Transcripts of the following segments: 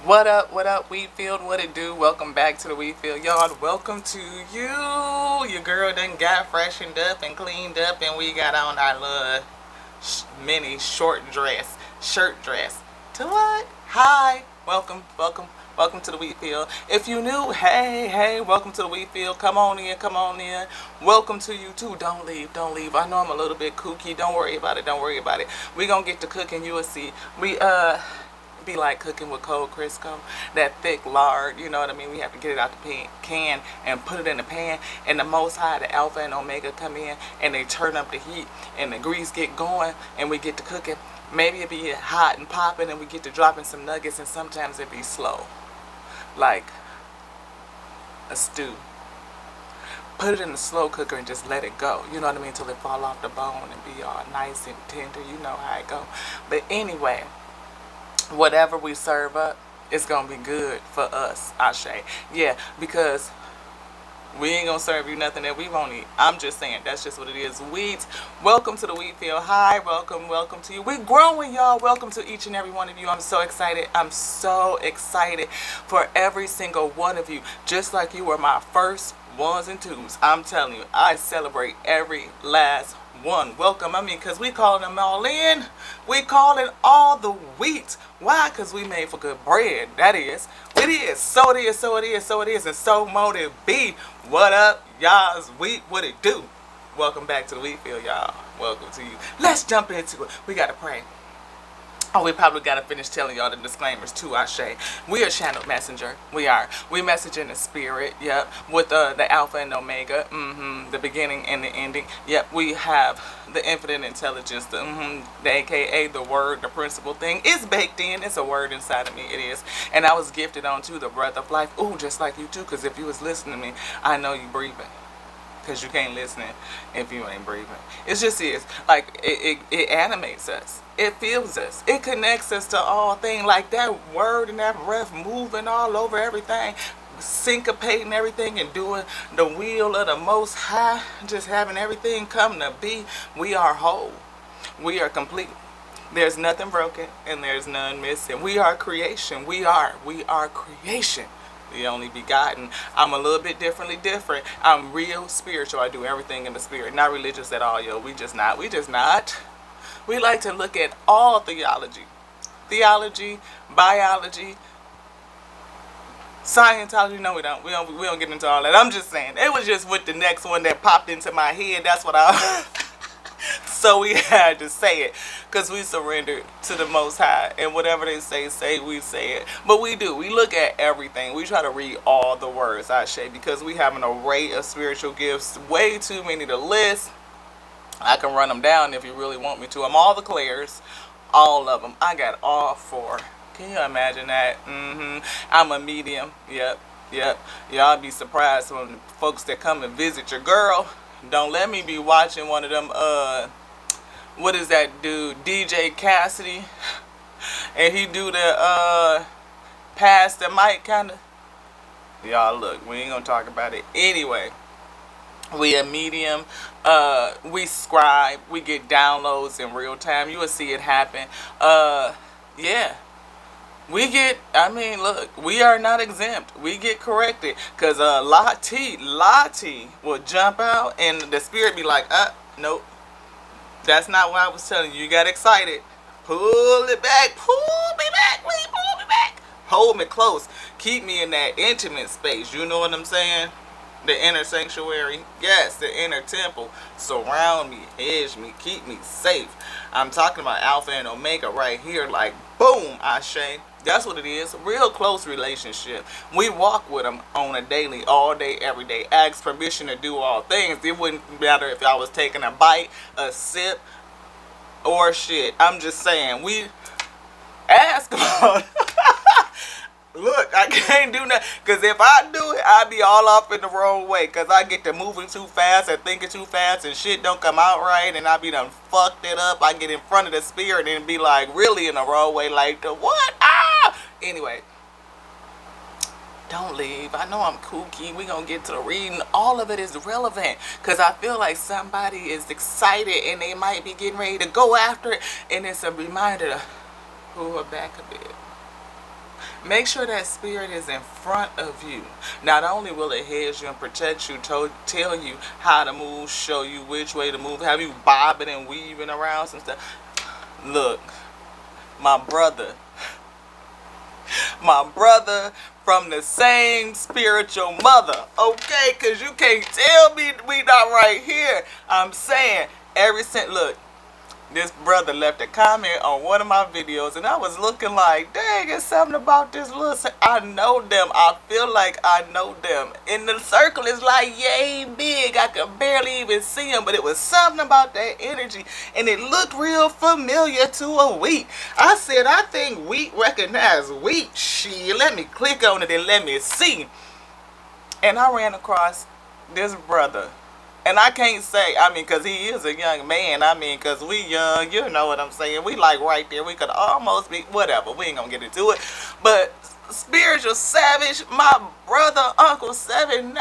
What up, Wheatfield? What it do? Welcome back to the Wheatfield Yard. Welcome to you. Your girl done got freshened up and cleaned up, and we got on our little mini shirt dress. To what? Hi. Welcome to the Wheatfield. If you new, hey, welcome to the Wheatfield. Come on in. Welcome to you too. Don't leave. I know I'm a little bit kooky. Don't worry about it. We gonna get to cooking. You will see. We be like cooking with cold Crisco, that thick lard, you know what I mean? We have to get it out the can and put it in the pan, and the Most High, the Alpha and Omega come in, and they turn up the heat, and the grease get going, and we get to cooking. Maybe it be hot and popping, and we get to dropping some nuggets, and sometimes it be slow, like a stew. Put it in the slow cooker and just let it go, you know what I mean, till it fall off the bone and be all nice and tender, you know how it go. But anyway, whatever we serve up, it's gonna be good for us, Ashe. Yeah, because we ain't gonna serve you nothing that we won't eat. I'm just saying, that's just what it is. Wheat, welcome to the Wheatfield. Hi, welcome to you. We're growing, y'all. Welcome to each and every one of you. I'm so excited for every single one of you. Just like you were my first ones and twos. I'm telling you, I celebrate every last one. Welcome, because we calling them all in. We calling all the wheat. Why? Because we made for good bread. That is. It is. So it is. And so mote it be. What up, y'all's wheat? What it do? Welcome back to the Wheatfield, y'all. Welcome to you. Let's jump into it. We got to pray. Oh, we probably got to finish telling y'all the disclaimers too, Ashe. We are channeled messenger. We are. We message in the spirit, yep, with the Alpha and Omega, the beginning and the ending. Yep, we have the infinite intelligence, the AKA the word, the principal thing. It's baked in. It's a word inside of me. It is. And I was gifted onto the breath of life. Ooh, just like you too, because if you was listening to me, I know you breathing. Because you can't listen if you ain't breathing. It just is. Like, it animates us. It feels us. It connects us to all things. Like that word and that breath moving all over everything. Syncopating everything and doing the will of the Most High. Just having everything come to be. We are whole. We are complete. There's nothing broken and there's none missing. We are creation. We are creation. The only begotten. I'm a little bit different. I'm real spiritual. I do everything in the spirit. Not religious at all, yo. We just not. We like to look at all theology. Theology, biology, Scientology. No, we don't. We don't get into all that. I'm just saying. It was just with the next one that popped into my head. That's what I... So we had to say it, because we surrendered to the Most High, and whatever they say, we say it. But we do. We look at everything. We try to read all the words, Ashe, because we have an array of spiritual gifts, way too many to list. I can run them down if you really want me to. I'm all the clairs, all of them. I got all four. Can you imagine that? I'm a medium. Yep. Y'all be surprised when folks that come and visit your girl. Don't let me be watching one of them, what is that dude, DJ Cassidy, and he do the, pass the mic kind of. Y'all look, we ain't gonna talk about it. Anyway, we a medium, we scribe, we get downloads in real time. You will see it happen. Yeah. We get, look, we are not exempt. We get corrected. Because Lottie will jump out and the spirit be like, nope. That's not what I was telling you. You got excited. Pull it back. Pull me back. Please pull me back. Hold me close. Keep me in that intimate space. You know what I'm saying? The inner sanctuary. Yes, the inner temple. Surround me. Hedge me. Keep me safe. I'm talking about Alpha and Omega right here. Like, boom, Ashe. That's what it is. Real close relationship. We walk with them on a daily, all day, every day. Ask permission to do all things. It wouldn't matter if I was taking a bite, a sip, or shit. I'm just saying. We ask God. Look, I can't do nothing. Because if I do it, I be all off in the wrong way. Because I get to moving too fast and thinking too fast and shit don't come out right. And I be done fucked it up. I get in front of the spirit and be like really in the wrong way. Like, the what? Anyway. Don't leave. I know I'm kooky. We're going to get to the reading. All of it is relevant. Because I feel like somebody is excited and they might be getting ready to go after it. And it's a reminder to pull her back a bit. Make sure that spirit is in front of you. Not only will it hedge you and protect you, tell you how to move, show you which way to move, have you bobbing and weaving around some stuff. Look, my brother from the same spiritual mother, okay? Because you can't tell me we not right here. I'm saying, look, this brother left a comment on one of my videos, and I was looking like, dang, it's something about this little, I know them. I feel like I know them. And the circle is like, yay big. I could barely even see them, but it was something about that energy, and it looked real familiar to a wheat. I said, I think wheat recognize wheat. Shit, let me click on it and let me see. And I ran across this brother. And I can't say, I mean, because he is a young man. I mean, because we young, you know what I'm saying. We like right there. We could almost be, whatever. We ain't going to get into it. But spiritual savage, my brother, Uncle 79,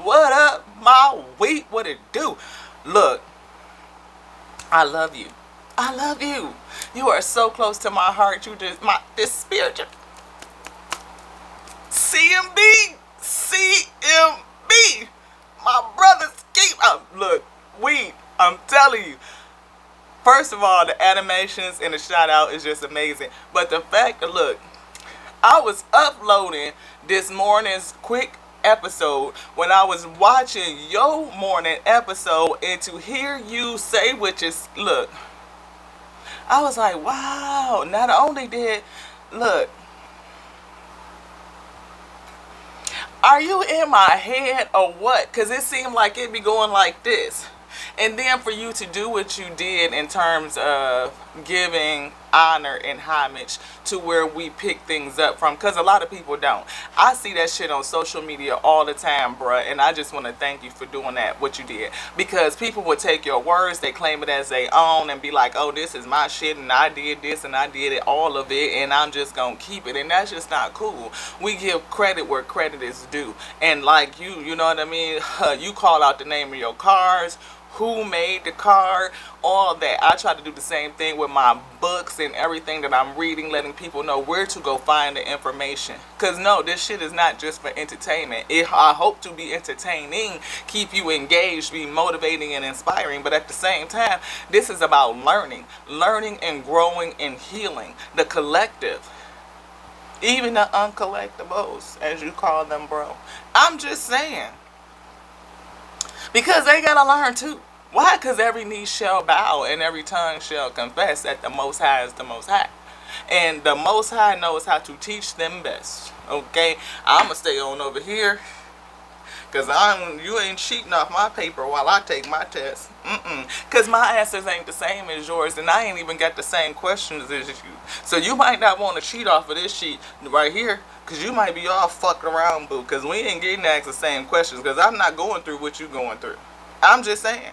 what up? My wheat, what it do? Look, I love you. I love you. You are so close to my heart. You just, this spiritual. CMB. My brother's look, I'm telling you. First of all, the animations and the shout out is just amazing. But the fact that, look, I was uploading this morning's quick episode when I was watching your morning episode, and to hear you say what is, look, I was like, wow. Not only did, look, are you in my head or what? Because it seemed like it be going like this. And then for you to do what you did in terms of giving honor and homage to where we pick things up from, because a lot of people don't. I see that shit on social media all the time, bruh, and I just want to thank you for doing that, what you did. Because people would take your words, they claim it as their own, and be like, oh, this is my shit, and I did this, and I did it, all of it, and I'm just gonna keep it. And that's just not cool. We give credit where credit is due. And like you know what I mean? You call out the name of your cars, who made the card, all that. I try to do the same thing with my books and everything that I'm reading, letting people know where to go find the information. Because no, this shit is not just for entertainment. I hope to be entertaining, keep you engaged, be motivating and inspiring, but at the same time, this is about learning and growing and healing the collective, even the uncollectibles, as you call them, bro. I'm just saying, because they gotta learn too. Why? Because every knee shall bow and every tongue shall confess that the Most High is the Most High. And the Most High knows how to teach them best. Okay? I'm going to stay on over here. Because you ain't cheating off my paper while I take my test. Because my answers ain't the same as yours. And I ain't even got the same questions as you. So you might not want to cheat off of this sheet right here. Because you might be all fucked around, boo. Because we ain't getting asked the same questions. Because I'm not going through what you going through. I'm just saying.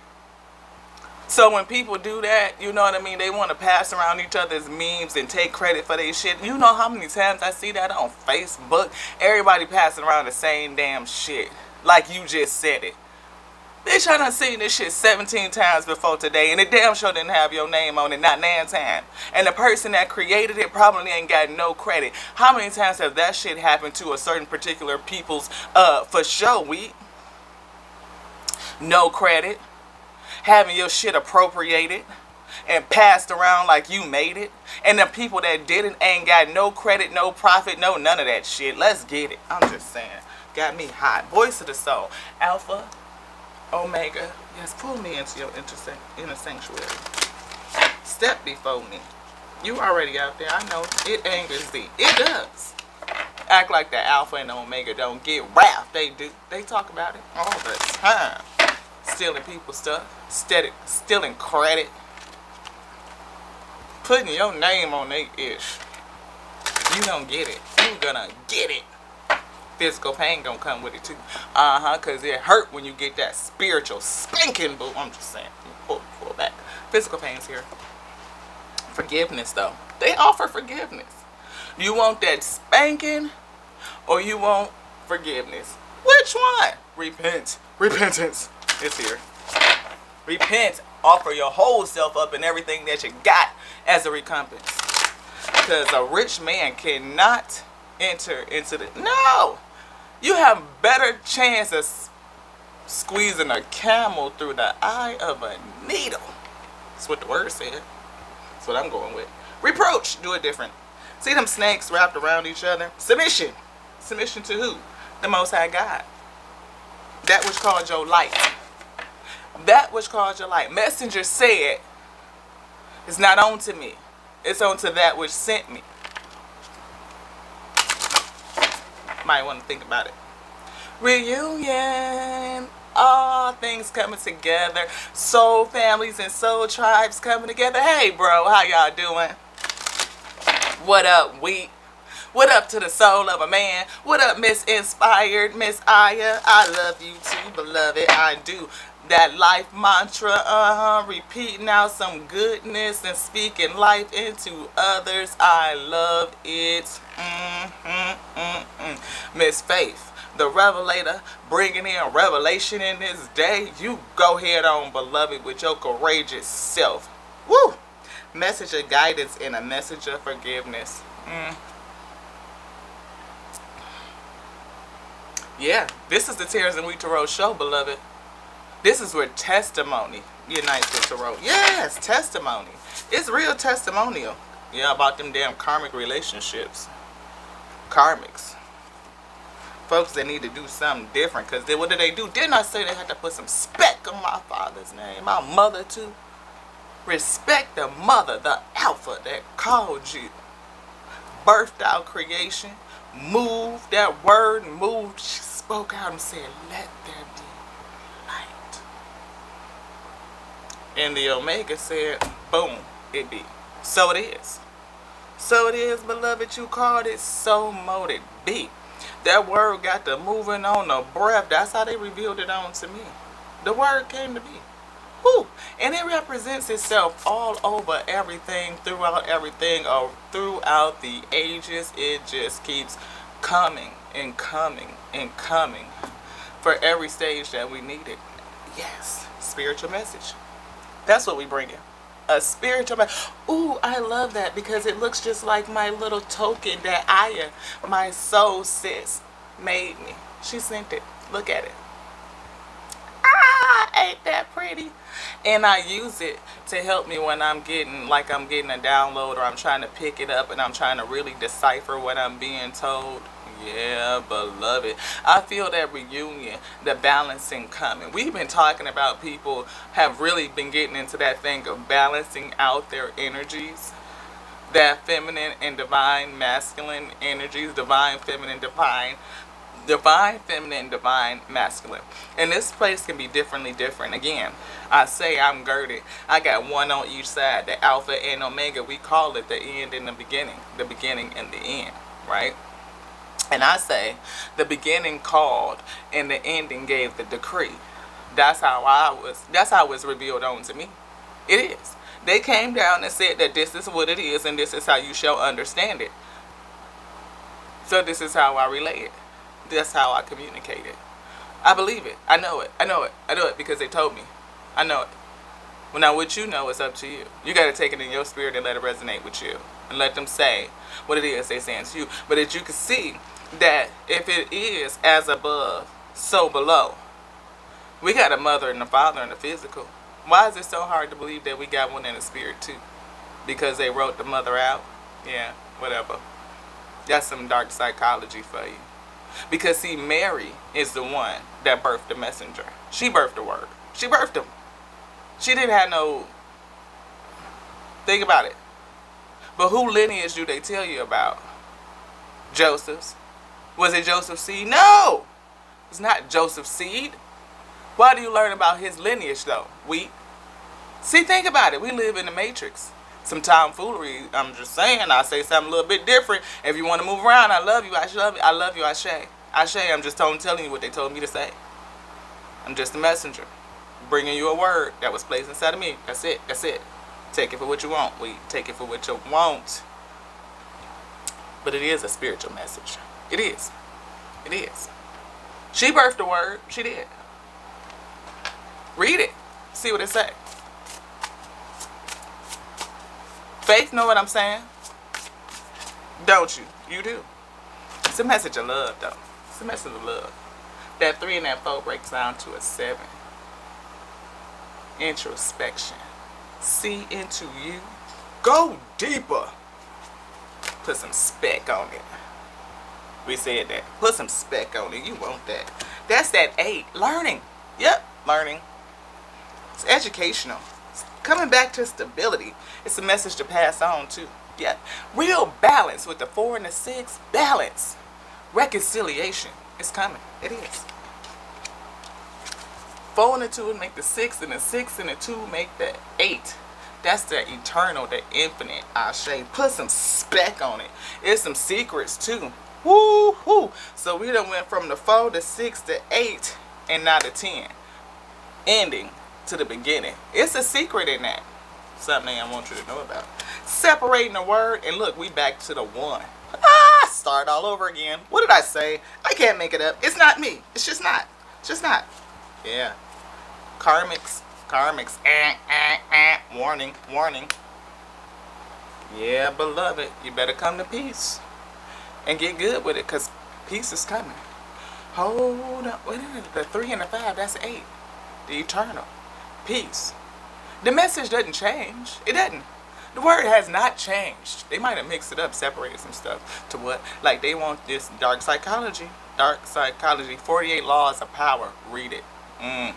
So when people do that, you know what I mean, they want to pass around each other's memes and take credit for their shit. You know how many times I see that on Facebook? Everybody passing around the same damn shit. Like you just said it. Bitch, I done seen this shit 17 times before today, and it damn sure didn't have your name on it, not nan time. And the person that created it probably ain't got no credit. How many times has that shit happened to a certain particular people's, for sure, no credit. Having your shit appropriated and passed around like you made it. And the people that didn't ain't got no credit, no profit, no none of that shit. Let's get it. I'm just saying. Got me hot. Voice of the soul. Alpha, Omega. Yes, pull me into your inner sanctuary. Step before me. You already out there. I know. It angers thee. It does. Act like the Alpha and the Omega don't get wrath. They do. They talk about it all the time. Stealing people's stuff, stealing credit, putting your name on they ish. You don't get it. You gonna get it. Physical pain gonna come with it too. Cause it hurt when you get that spiritual spanking, boo. I'm just saying. Pull back. Physical pain's here. Forgiveness though. They offer forgiveness. You want that spanking or you want forgiveness? Which one? Repentance. It's here. Repent. Offer your whole self up and everything that you got as a recompense. Because a rich man cannot enter into the... No! You have better chance of squeezing a camel through the eye of a needle. That's what the word said. That's what I'm going with. Reproach. Do it different. See them snakes wrapped around each other? Submission. Submission to who? The Most High God. That which called your light. That which called your light. Messenger said, it's not unto me. It's unto that which sent me. Might want to think about it. Reunion. All things coming together. Soul families and soul tribes coming together. Hey, bro. How y'all doing? What up, Wheat? What up to the soul of a man? What up, Miss Inspired, Miss Aya? I love you too, beloved. I do. That life mantra, repeating out some goodness and speaking life into others. I love it. Miss Faith, the revelator, bringing in revelation in this day. You go head on, beloved, with your courageous self. Woo! Message of guidance and a message of forgiveness. Yeah, this is the Tears and Wheat Tarot show, beloved. This is where testimony unites with tarot. Yes, testimony. It's real testimonial. Yeah, about them damn karmic relationships. Karmics. Folks that need to do something different. Because what did they do? Didn't I say they had to put some respect on my father's name? My mother too. Respect the mother, the alpha that called you. Birthed out creation. Moved that word. Moved. She spoke out and said, let there be light. And the Omega said, boom, it be. So it is. So it is, beloved. You called it, so mote it be. That word got to moving on the breath. That's how they revealed it on to me. The word came to be. Woo. And it represents itself all over everything, throughout everything, or throughout the ages. It just keeps coming and coming and coming for every stage that we need it. Yes, spiritual message. That's what we bring in. A spiritual message. Ooh, I love that because it looks just like my little token that Aya, my soul sis, made me. She sent it. Look at it. Ain't that pretty? And I use it to help me when I'm getting a download, or I'm trying to pick it up and I'm trying to really decipher what I'm being told. Yeah, beloved. I feel that reunion, the balancing coming. We've been talking about people have really been getting into that thing of balancing out their energies. That feminine and divine masculine energies, divine feminine, divine feminine, divine masculine. And this place can be different. Again, I say I'm girded. I got one on each side, the alpha and omega. We call it the end and the beginning and the end, right? And I say the beginning called and the ending gave the decree. That's how it was revealed on to me. It is. They came down and said that this is what it is and this is how you shall understand it. So this is how I relay it. That's how I communicate it. I believe it. I know it because they told me. I know it. Well, now what you know is up to you. You got to take it in your spirit and let it resonate with you. And let them say what it is they're saying to you. But as you can see that if it is as above, so below. We got a mother and a father in the physical. Why is it so hard to believe that we got one in the spirit too? Because they wrote the mother out? Yeah, whatever. That's some dark psychology for you. Because see, Mary is the one that birthed the messenger. She birthed the word. She birthed him. She didn't have no... Think about it. But who lineage do they tell you about? Joseph's. Was it Joseph's seed? No! It's not Joseph's seed. Why do you learn about his lineage though? See, think about it. We live in the matrix. Some tomfoolery. I'm just saying. I say something a little bit different. If you want to move around, I love you. I love you. Ashe. I'm just telling you what they told me to say. I'm just a messenger, bringing you a word that was placed inside of me. That's it. Take it for what you want. Take it for what you want. But it is a spiritual message. It is. She birthed the word. She did. Read it. See what it say. Faith, know what I'm saying? Don't you? You do. It's a message of love, though. It's a message of love. That 3 and that 4 breaks down to a 7. Introspection. See into you. Go deeper. Put some spec on it. We said that. Put some spec on it. You want that. That's that 8. Learning. Yep. Learning. It's educational. It's coming back to stability. It's a message to pass on too. Yep. Real balance with the 4 and the 6. Balance. Reconciliation. It's coming. It is. 4 and the 2 make the 6, and the 6 and the 2 make the 8. That's the eternal, the infinite. Ashe. Put some spec on it. It's some secrets too. Woo hoo. So we done went from the 4 to 6 to 8 and now to 10. Ending to the beginning. It's a secret in that. Something I want you to know about. Separating the word, and look, we back to the 1. Start all over again. What did I say? I can't make it up. It's not me. It's just not. It's just not. Yeah. Karmics. Karmics. Warning. Warning. Yeah, beloved. You better come to peace. And get good with it, because peace is coming. Hold up. What is it? The 3 and the 5, that's 8. The eternal. Peace. The message doesn't change. It doesn't. The word has not changed. They might have mixed it up, separated some stuff to what? Like they want this dark psychology. Dark psychology. 48 laws of power. Read it. Dang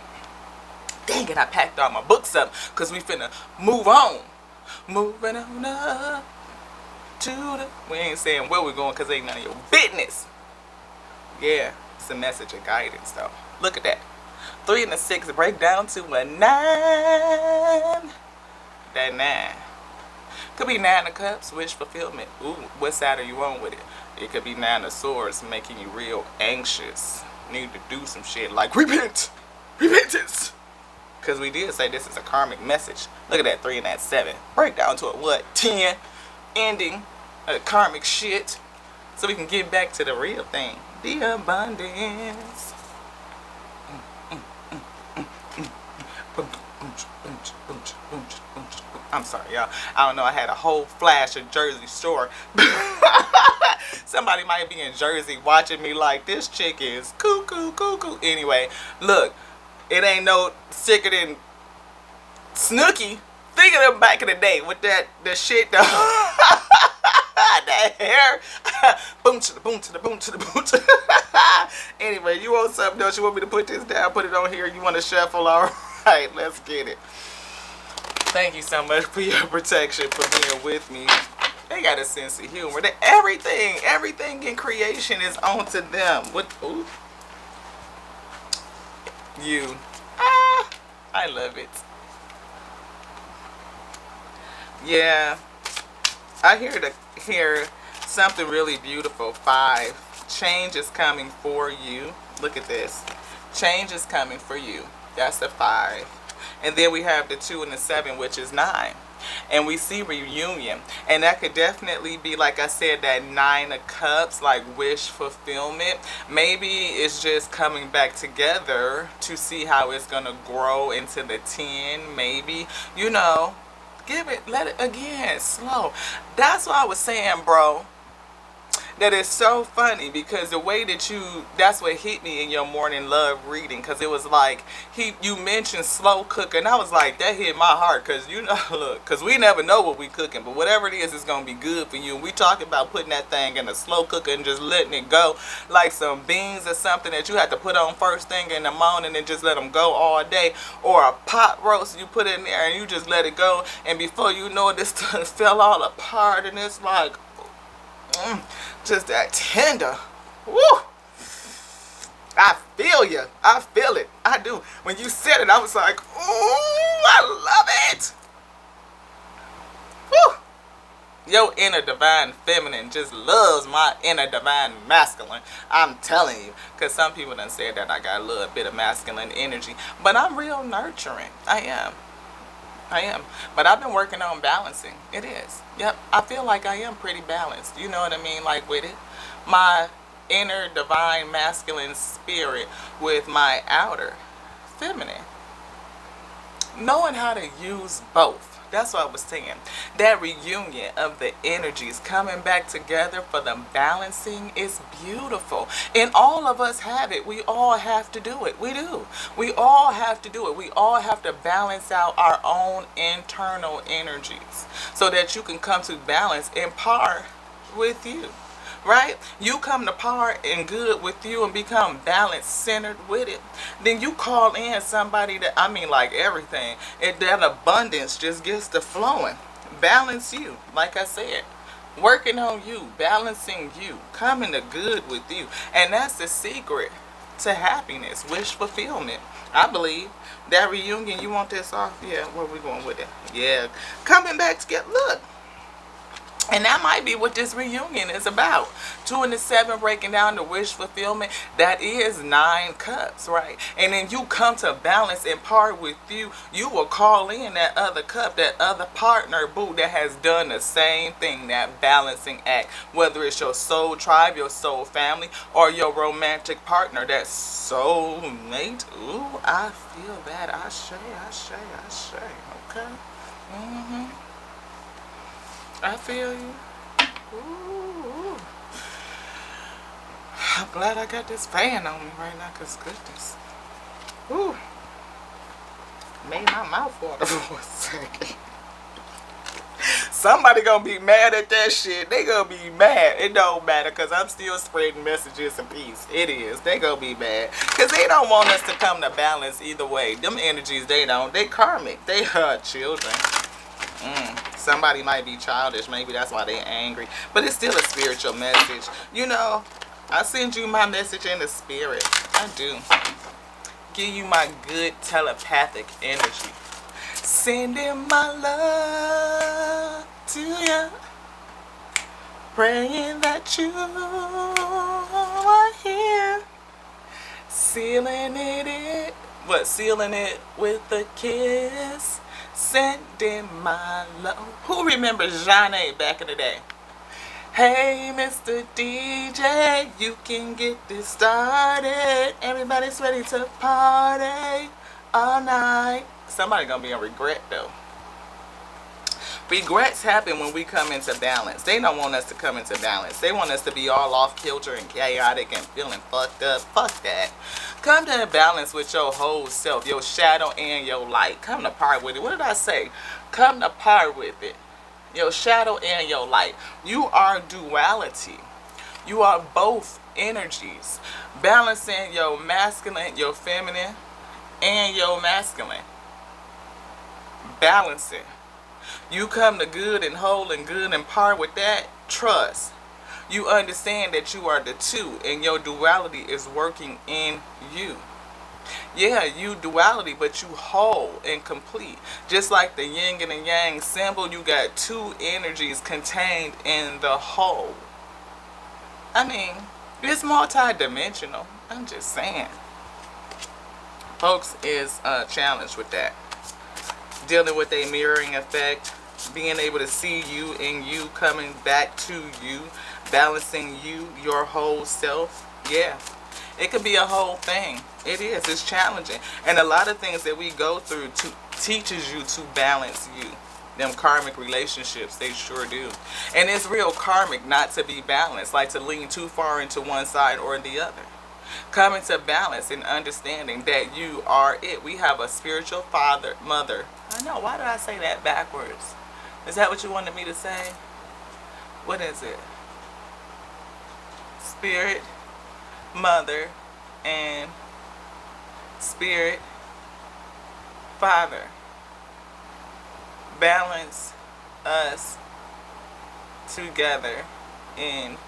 it, I packed all my books up because we finna move on. Moving on up to the... We ain't saying where we're going because ain't none of your business. Yeah, it's a message of guidance though. Look at that. 3 and the 6 break down to a 9. That 9. Could be 9 of Cups, wish fulfillment. Ooh, what side are you on with it? It could be 9 of Swords, making you real anxious. Need to do some shit like repent. Repentance. Because we did say this is a karmic message. Look at that 3 and that 7. Break down to a what? 10. Ending. Karmic shit. So we can get back to the real thing. The abundance. I'm sorry, y'all. I don't know. I had a whole flash of Jersey Shore. Somebody might be in Jersey watching me like, this chick is cuckoo, cuckoo. Anyway, look. It ain't no sicker than Snooki. Think of them back in the day with that the shit, the that hair. Boom to the boom to the boom to the boom to the Anyway, you want something else? You want me to put this down? Put it on here. You want to shuffle? All right, let's get it. Thank you so much for your protection, for being with me. They got a sense of humor. Everything in creation is onto them. What? Ooh. You. I love it. Yeah. I hear something really beautiful. 5. Change is coming for you. Look at this. Change is coming for you. That's the 5. And then we have the 2 and the 7, which is 9. And we see reunion. And that could definitely be, like I said, that 9 of Cups, like wish fulfillment. Maybe it's just coming back together to see how it's going to grow into the 10. Maybe, you know, let it again, slow. That's what I was saying, bro. That is so funny because the way that that's what hit me in your morning love reading, because it was like you mentioned slow cooker, and I was like, that hit my heart, because you know, look, because we never know what we cooking, but whatever it is, it's gonna be good for you. And we talking about putting that thing in a slow cooker and just letting it go, like some beans or something that you have to put on first thing in the morning and just let them go all day, or a pot roast you put in there and you just let it go, and before you know it, this stuff fell all apart, and it's like. Just that tender. Woo! I feel you. I feel it. I do. When you said it, I was like, ooh, I love it. Woo! Your inner divine feminine just loves my inner divine masculine. I'm telling you. Because some people done said that I got a little bit of masculine energy. But I'm real nurturing. I am. But I've been working on balancing. It is. Yep. I feel like I am pretty balanced. You know what I mean? Like with it. My inner divine masculine spirit with my outer feminine. Knowing how to use both. That's what I was saying. That reunion of the energies coming back together for the balancing is beautiful. And all of us have it. We all have to do it. We do. We all have to do it. We all have to balance out our own internal energies so that you can come to balance and par with you. Right? You come to par and good with you and become balanced, centered with it. Then you call in somebody that, I mean, like everything. And that abundance just gets to flowing. Balance you, like I said. Working on you, balancing you, coming to good with you. And that's the secret to happiness, wish fulfillment. I believe. That reunion, you want this off? Yeah, where we going with it? Yeah. Coming back together. Look. And that might be what this reunion is about. 2 and the 7 breaking down the wish fulfillment. That is 9 cups, right? And then you come to balance and part with you. You will call in that other cup, that other partner, boo, that has done the same thing, that balancing act. Whether it's your soul tribe, your soul family, or your romantic partner, that soul mate. Ooh, I feel that. I say. Okay. I feel you. Ooh. I'm glad I got this fan on me right now, because goodness. Ooh. Made my mouth water for a second. Somebody gonna be mad at that shit. They gonna be mad. It don't matter, because I'm still spreading messages and peace. It is. They gonna be mad. Because they don't want us to come to balance either way. Them energies, they don't. They karmic. They hurt children. Somebody might be childish. Maybe that's why they're angry. But it's still a spiritual message. You know, I send you my message in the spirit. I do. Give you my good telepathic energy. Sending my love to you. Praying that you are here. Sealing it with a kiss. Sending my love. Who remembers Johnny back in the day? Hey, Mr. DJ, you can get this started. Everybody's ready to party all night. Somebody gonna be in regret though. Regrets happen when we come into balance. They don't want us to come into balance. They want us to be all off kilter and chaotic and feeling fucked up. Fuck that. Come to balance with your whole self, your shadow and your light. Come to part with it. What did I say? Come to part with it. Your shadow and your light. You are duality. You are both energies. Balancing your masculine, your feminine, and your masculine. Balancing. You come to good and whole and good and part with that. Trust. You understand that you are the two and your duality is working in you. Yeah, you duality, but you whole and complete. Just like the yin and the yang symbol, you got two energies contained in the whole. I mean, it's multi-dimensional. I'm just saying. Folks is challenged with that. Dealing with a mirroring effect. Being able to see you and you coming back to you. Balancing you, your whole self. Yeah. It could be a whole thing. It is. It's challenging. And a lot of things that we go through teaches you to balance you. Them karmic relationships, they sure do. And it's real karmic not to be balanced. Like to lean too far into one side or the other. Coming to balance and understanding that you are it. We have a spiritual father, mother. I know. Why did I say that backwards? Is that what you wanted me to say? What is it? Spirit, mother, and spirit, father. Balance us together in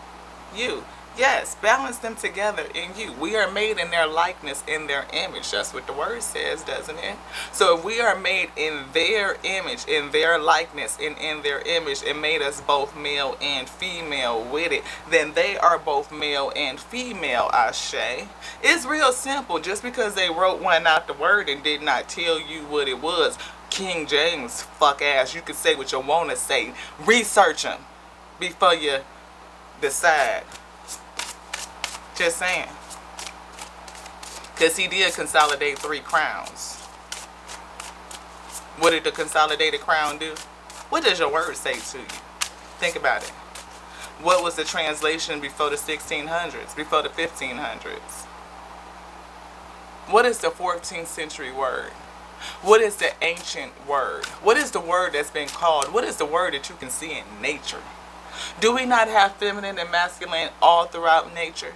you. Yes, balance them together in you. We are made in their likeness, in their image. That's what the word says, doesn't it? So if we are made in their image, in their likeness, and in their image, and made us both male and female with it, then they are both male and female, Ashe. It's real simple. Just because they wrote one out the word and did not tell you what it was, King James, fuck ass, you can say what you want to say. Research them before you decide. Just saying. Because he did consolidate 3 crowns. What did the Consolidated Crown do? What does your word say to you? Think about it. What was the translation before the 1600s, before the 1500s? What is the 14th century word? What is the ancient word? What is the word that's been called? What is the word that you can see in nature? Do we not have feminine and masculine all throughout nature?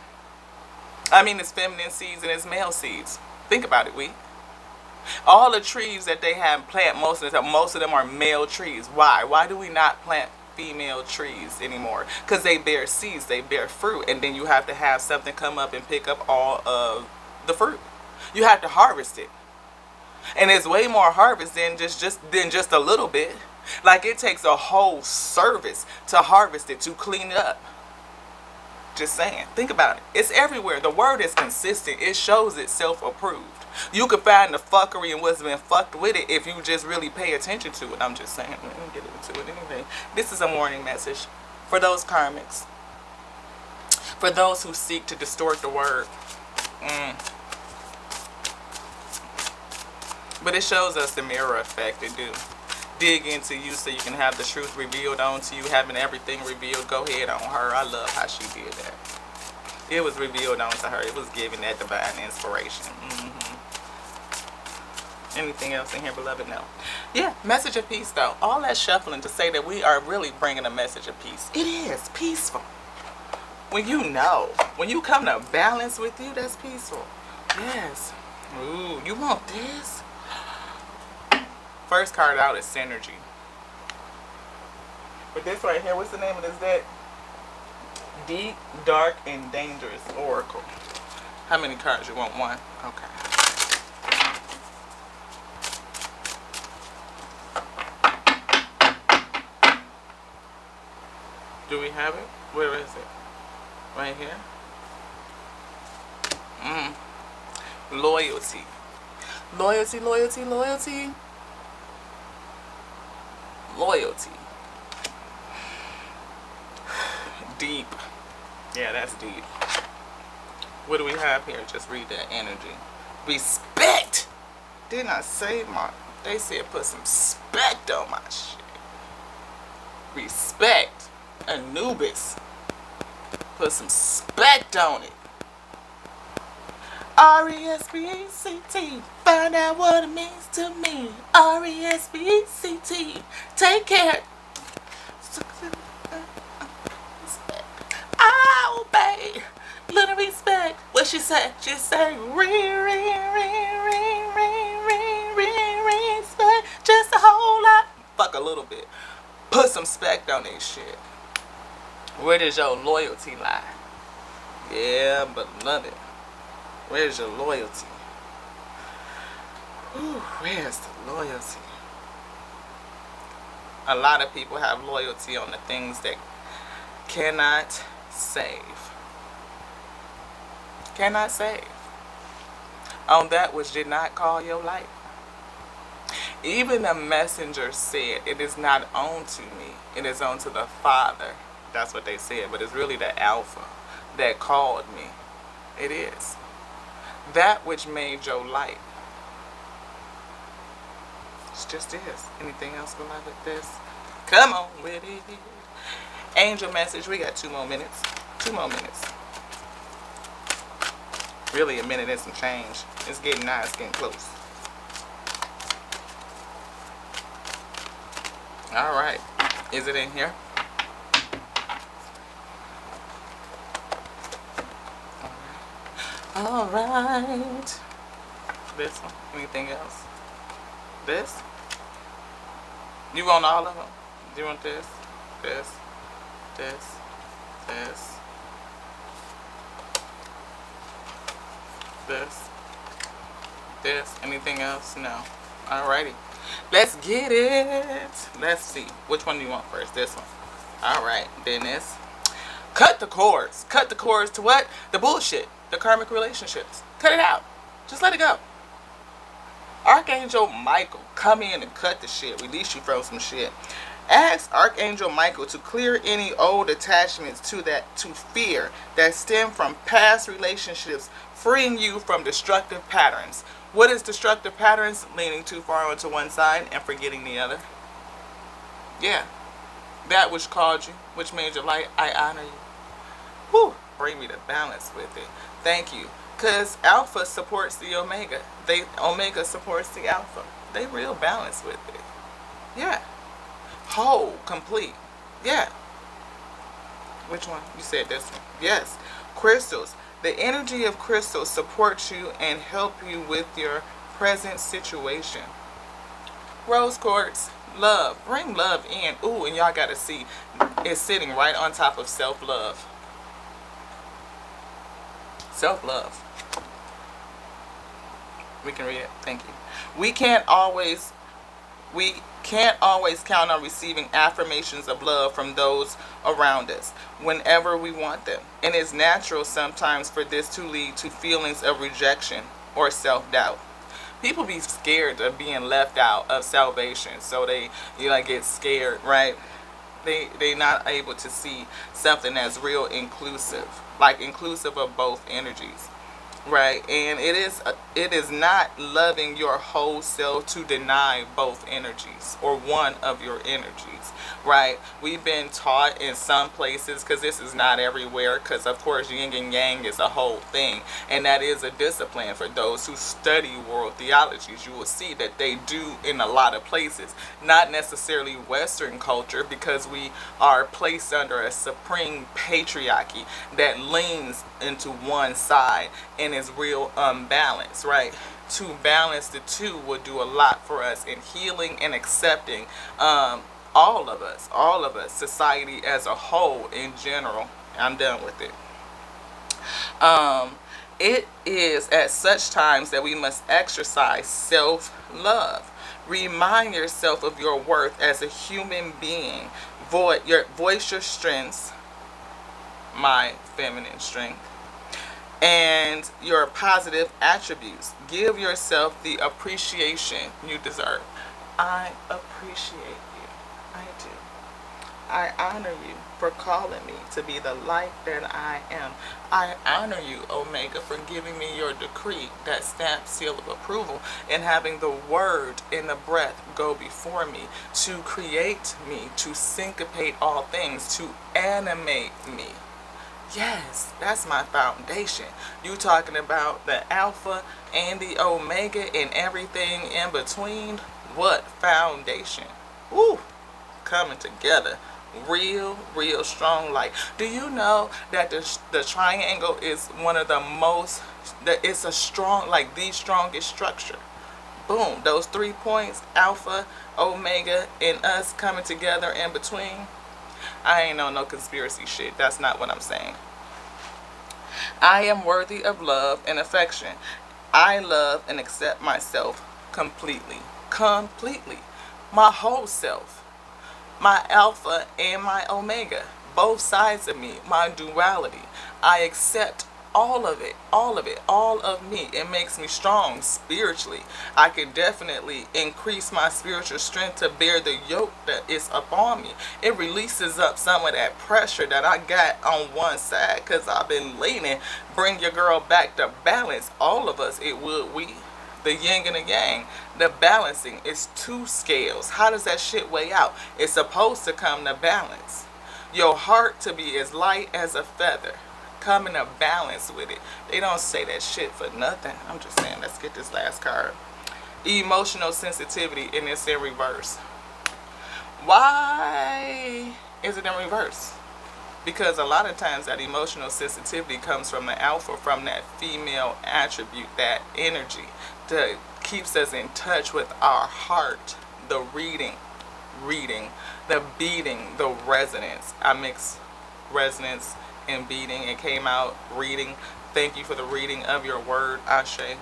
I mean, it's feminine seeds and it's male seeds. Think about it, all the trees that they have plant, most of them are male trees. Why? Why do we not plant female trees anymore? Because they bear seeds, they bear fruit, and then you have to have something come up and pick up all of the fruit. You have to harvest it. And it's way more harvest than just a little bit. Like, it takes a whole service to harvest it, to clean it up. Just saying. Think about it. It's everywhere. The word is consistent. It shows itself approved. You can find the fuckery and what's been fucked with it if you just really pay attention to it. I'm just saying. Let me get into it anyway. This is a warning message for those karmics. For those who seek to distort the word. But it shows us the mirror effect. It do. Dig into you so you can have the truth revealed onto you. Having everything revealed. Go ahead on her. I love how she did that. It was revealed onto her. It was giving that divine inspiration. Anything else in here, beloved? No. Yeah, message of peace, though. All that shuffling to say that we are really bringing a message of peace. It is peaceful. When you know. When you come to balance with you, that's peaceful. Yes. Ooh, you want this? First card out is Synergy. But this right here, what's the name of this deck? Deep, Dark, and Dangerous Oracle. How many cards you want? One? Okay. Do we have it? Where is it? Right here? Loyalty. Loyalty, loyalty, loyalty. Loyalty. Deep. Yeah, that's deep. What do we have here? Just read that energy. Respect. Didn't I say they said put some respect on my shit. Respect. Anubis. Put some respect on it. R-E-S-P-E-C-T. Find out what it means to me. R-E-S-P-E-C-T. Take care. I obey. Little respect. What she said? She said, respect. Just a whole lot. Fuck a little bit. Put some respect on this shit. Where does your loyalty lie? Yeah, but love it. Where's your loyalty? Ooh, where's the loyalty? A lot of people have loyalty on the things that cannot save. Cannot save. On that which did not call your life. Even the messenger said, it is not unto me, it is unto the Father. That's what they said, but it's really the Alpha that called me. It is. That which made your light. It's just is. Anything else, beloved? This? Come on with it. Angel message. We got 2 more minutes. 2 more minutes. Really a minute and some change. It's getting nice, getting close. Alright. Is it in here? Alright. This one. Anything else? This? You want all of them? Do you want this? This? This? This? This? This? Anything else? No. Alrighty. Let's get it. Let's see. Which one do you want first? This one. Alright. Then this. Cut the cords. Cut the cords to what? The bullshit. The karmic relationships. Cut it out. Just let it go. Archangel Michael, come in and cut the shit. Release you from some shit. Ask Archangel Michael to clear any old attachments to fear that stem from past relationships, freeing you from destructive patterns. What is destructive patterns? Leaning too far onto one side and forgetting the other. Yeah. That which called you, which made your light, I honor you. Whew. Bring me to balance with it. Thank you. Because Alpha supports the Omega. Omega supports the Alpha. They real balance with it. Yeah. Whole, complete. Yeah. Which one? You said this one. Yes. Crystals. The energy of crystals supports you and help you with your present situation. Rose quartz. Love. Bring love in. Ooh, and y'all got to see, it's sitting right on top of self-love. Self-love. We can read it. Thank you. We can't always count on receiving affirmations of love from those around us whenever we want them. And it's natural sometimes for this to lead to feelings of rejection or self-doubt. People be scared of being left out of salvation, so they get scared, right? They not able to see something that's real inclusive, like inclusive of both energies. Right, and it is not loving your whole self to deny both energies or one of your energies. Right, we've been taught in some places, because this is not everywhere, because of course yin and yang is a whole thing, and that is a discipline for those who study world theologies. You will see that they do in a lot of places, not necessarily Western culture, because we are placed under a supreme patriarchy that leans into one side and is real unbalanced, right? To balance the two would do a lot for us in healing and accepting all of us, society as a whole in general. I'm done with it. It is at such times that we must exercise self-love. Remind yourself of your worth as a human being. Voice your strengths, my feminine strength, and your positive attributes. Give yourself the appreciation you deserve. I appreciate you. I do. I honor you for calling me to be the light that I am. I honor you, Omega, for giving me your decree, that stamp seal of approval, and having the word and the breath go before me to create me, to syncopate all things, to animate me. Yes, that's my foundation. You talking about the Alpha and the Omega and everything in between? What foundation? Ooh, coming together. Real strong. Like, do you know that the triangle is one of the most, that it's a strong, like the strongest structure? Boom, those 3 points, Alpha, Omega, and us coming together in between. I ain't on no conspiracy shit. That's not what I'm saying. I am worthy of love and affection. I love and accept myself completely. Completely. My whole self. My Alpha and my Omega. Both sides of me. My duality. I accept all of it, all of me. It makes me strong spiritually. I can definitely increase my spiritual strength to bear the yoke that is upon me. It releases up some of that pressure that I got on one side, because I've been leaning. Bring your girl back to balance. All of us, it would we. The yin and the yang. The balancing is 2 scales. How does that shit weigh out? It's supposed to come to balance. Your heart to be as light as a feather. Come in a balance with it. They don't say that shit for nothing. I'm just saying, let's get this last card. Emotional sensitivity, and it's in reverse. Why is it in reverse? Because a lot of times that emotional sensitivity comes from the Alpha, from that female attribute, that energy that keeps us in touch with our heart. The reading, the beating, the resonance. I mix resonance and beating. It came out reading. Thank you for the reading of your word, Ashe.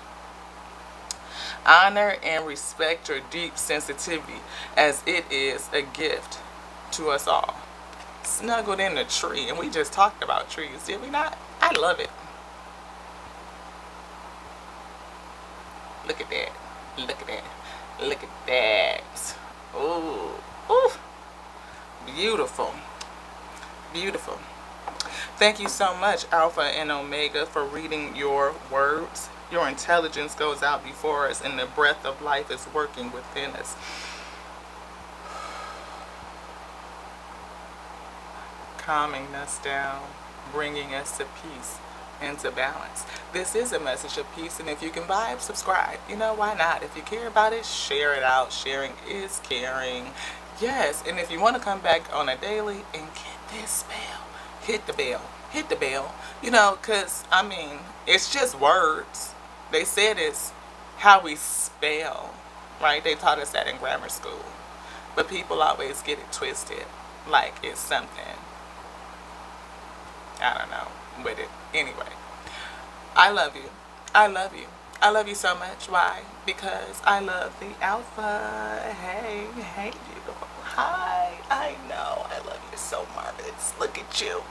Honor and respect your deep sensitivity, as it is a gift to us all. Snuggled in the tree, and we just talked about trees, did we not? I love it. Look at that. Look at that. Look at that. Ooh. Ooh. Beautiful. Beautiful. Thank you so much, Alpha and Omega, for reading your words. Your intelligence goes out before us, and the breath of life is working within us. Calming us down, bringing us to peace and to balance. This is a message of peace, and if you can vibe, subscribe. You know, why not? If you care about it, share it out. Sharing is caring. Yes, and if you want to come back on a daily and get this bell, hit the bell. Hit the bell. You know, because, I mean, it's just words. They said it's how we spell, right? They taught us that in grammar school. But people always get it twisted, like it's something, I don't know, with it. Anyway, I love you. I love you. I love you so much. Why? Because I love the alpha. Hey, hey, beautiful. Hi. I know. I love you so marvelous. Look at you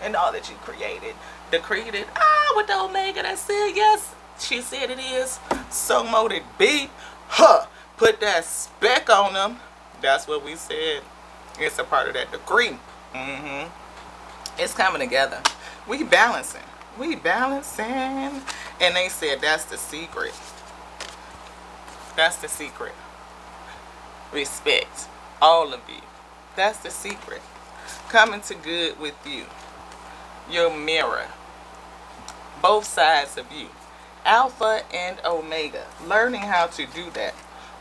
and all that you created. Decreed it. With the omega that said yes. She said it is. So mote it be. Huh. Put that speck on them. That's what we said. It's a part of that decree. It's coming together. We balancing. We balancing. And they said that's the secret. That's the secret. Respect. All of you. That's the secret. Coming to good with you. Your mirror. Both sides of you. Alpha and Omega. Learning how to do that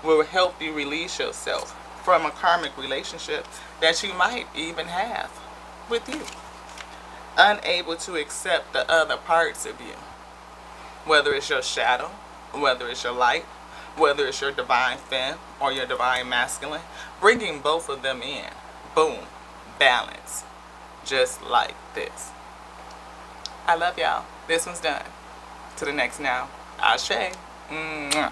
will help you release yourself from a karmic relationship that you might even have with you. Unable to accept the other parts of you. Whether it's your shadow, whether it's your light, whether it's your divine femme or your divine masculine. Bringing both of them in. Boom. Balance. Just like this. I love y'all. This one's done. To the next now. Ashe. Mwah.